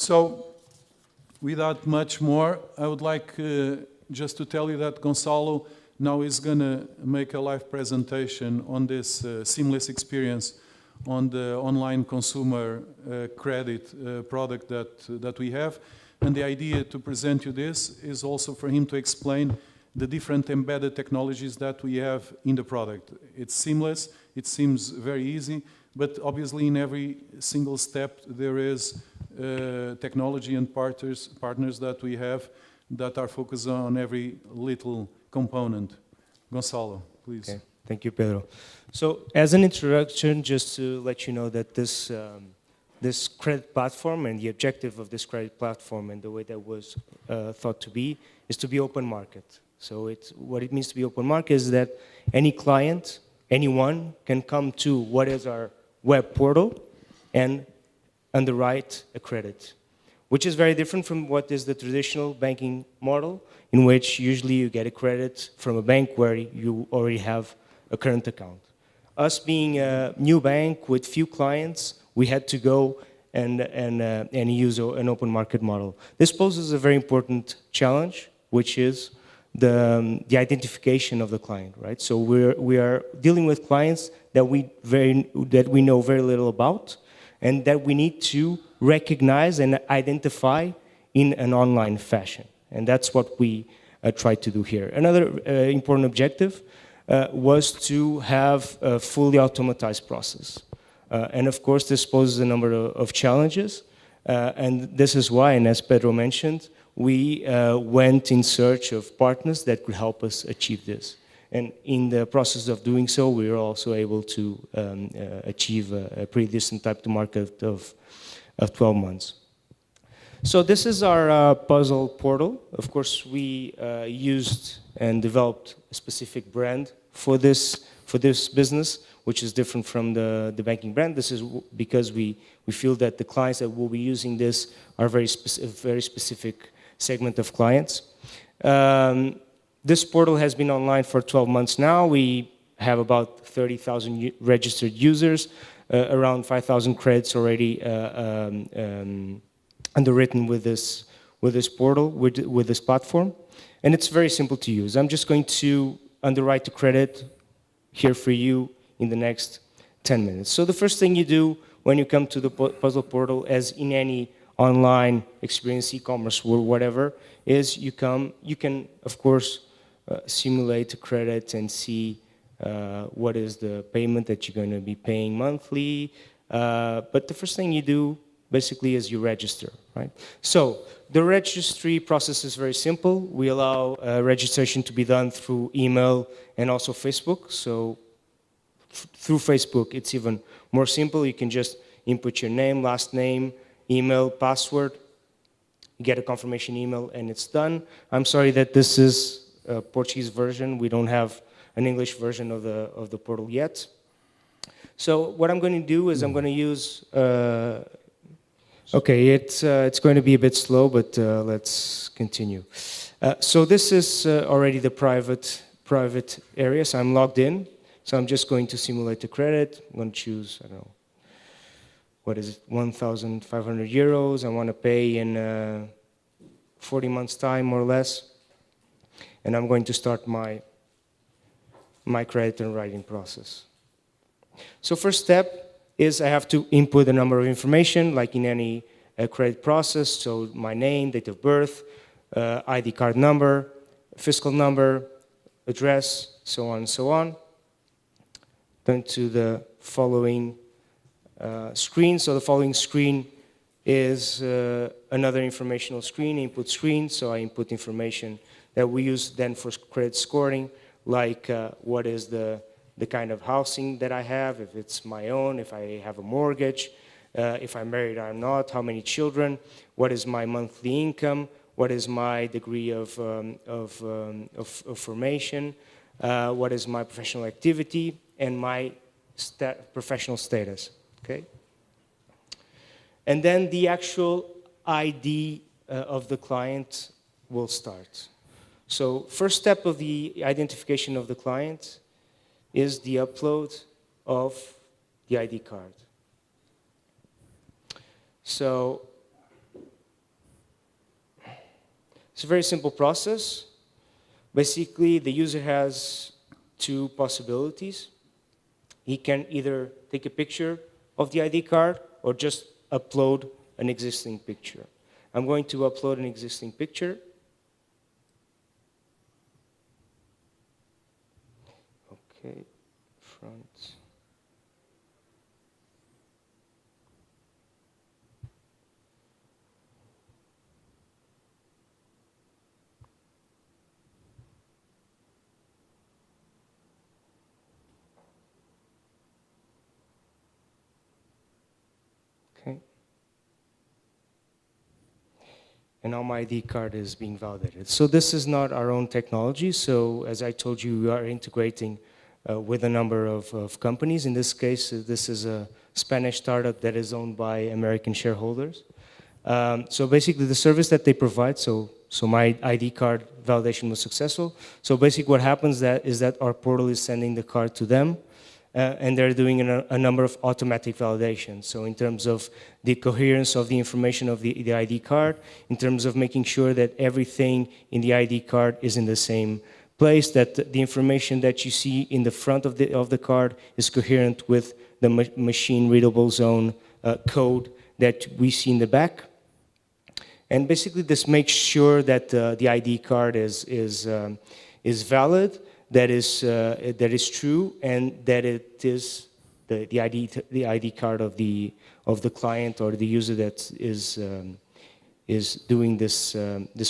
So, without much more, I would like just to tell you that Gonçalo now is going to make a live presentation on this seamless experience on the online consumer credit product that we have. And the idea to present you this is also for him to explain the different embedded technologies that we have in the product. It's seamless, it seems very easy, but obviously in every single step there is technology and partners that we have that are focused on every little component. Gonçalo, please. Okay. Thank you, Pedro. So as an introduction, just to let you know that this, this credit platform and the objective of this credit platform and the way that was thought to be is to be open market. So what it means to be open market is that any client, anyone can come to what is our web portal and underwrite a credit, which is very different from what is the traditional banking model, in which usually you get a credit from a bank where you already have a current account. Us being a new bank with few clients, we had to go and use an open market model. This poses a very important challenge, which is the identification of the client, right? So we are dealing with clients that we know very little about, and that we need to recognize and identify in an online fashion. And that's what we try to do here. Another important objective was to have a fully automatized process. And of course, this poses a number of challenges. And this is why, and as Pedro mentioned, we went in search of partners that could help us achieve this. And in the process of doing so, we were also able to achieve a pretty decent time to market of 12 months. So this is our puzzle portal. Of course, we used and developed a specific brand for this business, which is different from the banking brand. This is because we feel that the clients that will be using this are a very specific segment of clients. This portal has been online for 12 months now. We have about 30,000 registered users, around 5,000 credits already underwritten with this portal, with this platform. And it's very simple to use. I'm just going to underwrite the credit here for you in the next 10 minutes. So the first thing you do when you come to the puzzle portal, as in any online experience, e-commerce or whatever, is you can, of course, simulate a credit and see what is the payment that you're going to be paying monthly. But the first thing you do basically is you register, right? So the registry process is very simple. We allow registration to be done through email and also Facebook. So through Facebook, it's even more simple. You can just input your name, last name, email, password, get a confirmation email, and it's done. I'm sorry that this is a Portuguese version. We don't have an English version of the portal yet. So what I'm going to do is I'm going to use, okay, it's going to be a bit slow, but let's continue. So this is already the private area, so I'm logged in. So I'm just going to simulate the credit. I'm going to choose, I don't know, what is it, 1,500 euros. I want to pay in 40 months' time, more or less. And I'm going to start my credit and writing process. So first step is I have to input a number of information, like in any credit process. So my name, date of birth, ID card number, fiscal number, address, so on and so on. Then to the following screen. So the following screen is another informational screen, input screen. So I input information that we use then for credit scoring, like what is the kind of housing that I have, if it's my own, if I have a mortgage, if I'm married or not, how many children, what is my monthly income, what is my degree of formation, what is my professional activity, and my professional status, okay? And then the actual ID of the client will start. So first step of the identification of the client is the upload of the ID card. So It's a very simple process. Basically, the user has two possibilities. He can either take a picture of the ID card or just upload an existing picture. I'm going to upload an existing picture. Okay, front. Okay. And now my ID card is being validated. So this is not our own technology. So as I told you, we are integrating with a number of companies. In this case, this is a Spanish startup that is owned by American shareholders. So basically the service that they provide, so my ID card validation was successful. So basically what happens is that our portal is sending the card to them, and they're doing a number of automatic validations. So in terms of the coherence of the information of the ID card, in terms of making sure that everything in the ID card is in the same place, that the information that you see in the front of the card is coherent with the machine readable zone code that we see in the back. And basically this makes sure that the ID card is valid, that is true, and that it is the ID card of the client or the user that is doing this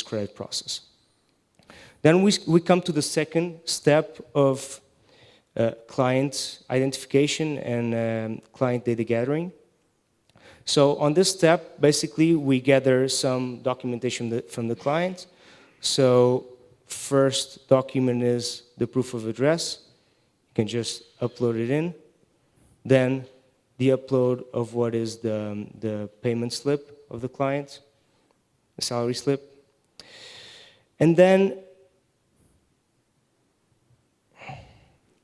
credit process. Then we come to the second step of client identification and client data gathering. So on this step, basically we gather some documentation from the client. So first document is the proof of address. You can just upload it in. Then the upload of what is the payment slip of the client, the salary slip. And then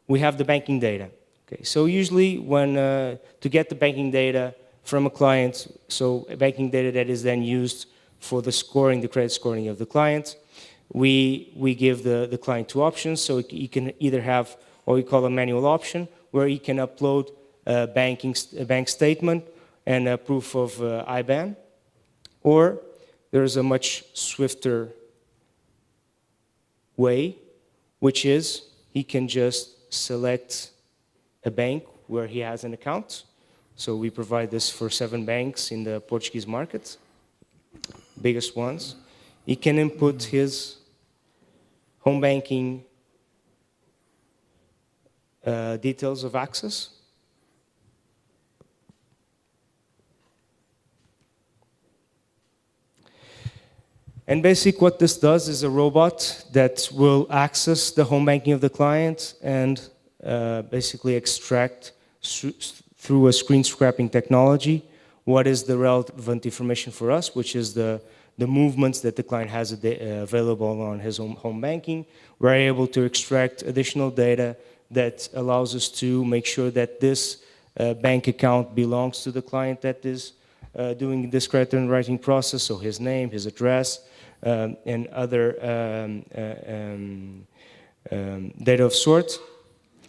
we have the banking data. Okay, so usually when to get the banking data from a client, so banking data that is then used for the scoring, the credit scoring of the client, we give the client two options. So he can either have what we call a manual option, where he can upload a bank statement and a proof of IBAN, or there's a much swifter way, which is he can just select a bank where he has an account. So we provide this for 7 banks in the Portuguese market, biggest ones. He can input his home banking details of access. And basically what this does is a robot that will access the home banking of the client and basically extract through a screen scraping technology what is the relevant information for us, which is the movements that the client has available on his home banking. We're able to extract additional data that allows us to make sure that this bank account belongs to the client that is doing this credit underwriting process, so his name, his address, and other data of sorts.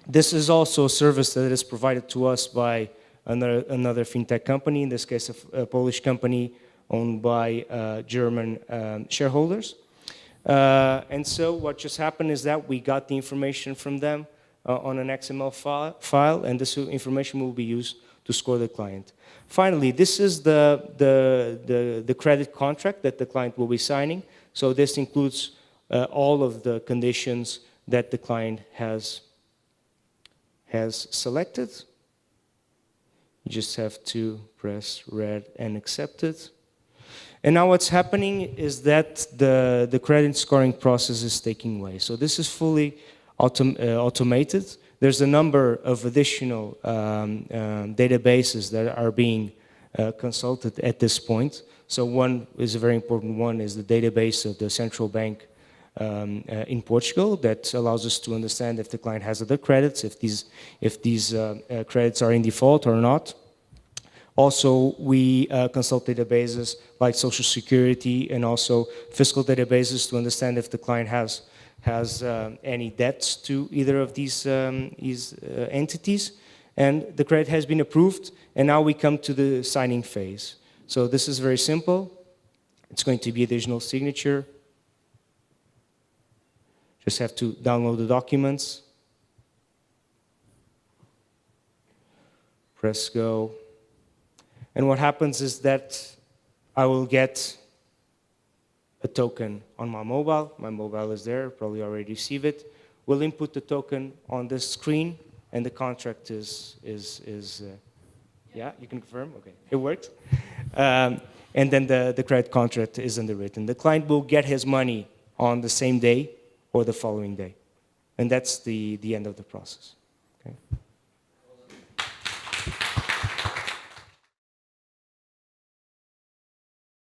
This is also a service that is provided to us by another fintech company, in this case a Polish company owned by German shareholders. And so what just happened is that we got the information from them on an XML file, and this information will be used to score the client. Finally, this is the credit contract that the client will be signing. So this includes all of the conditions that the client has selected. You just have to press read and accept it. And now what's happening is that the credit scoring process is taking way. So this is fully automated. There's a number of additional databases that are being consulted at this point. So one is a very important one is the database of the central bank in Portugal that allows us to understand if the client has other credits, if these credits are in default or not. Also, we consult databases like Social Security and also fiscal databases to understand if the client has any debts to either of these entities. And the credit has been approved, and now we come to the signing phase. So this is very simple. It's going to be a digital signature. Just have to download the documents. Press go. And what happens is that I will get a token on my mobile. My mobile is there, probably already received it. We'll input the token on this screen, and the contract yeah, you can confirm? Okay, it works. And then the credit contract is underwritten. The client will get his money on the same day or the following day. And that's the end of the process. Okay.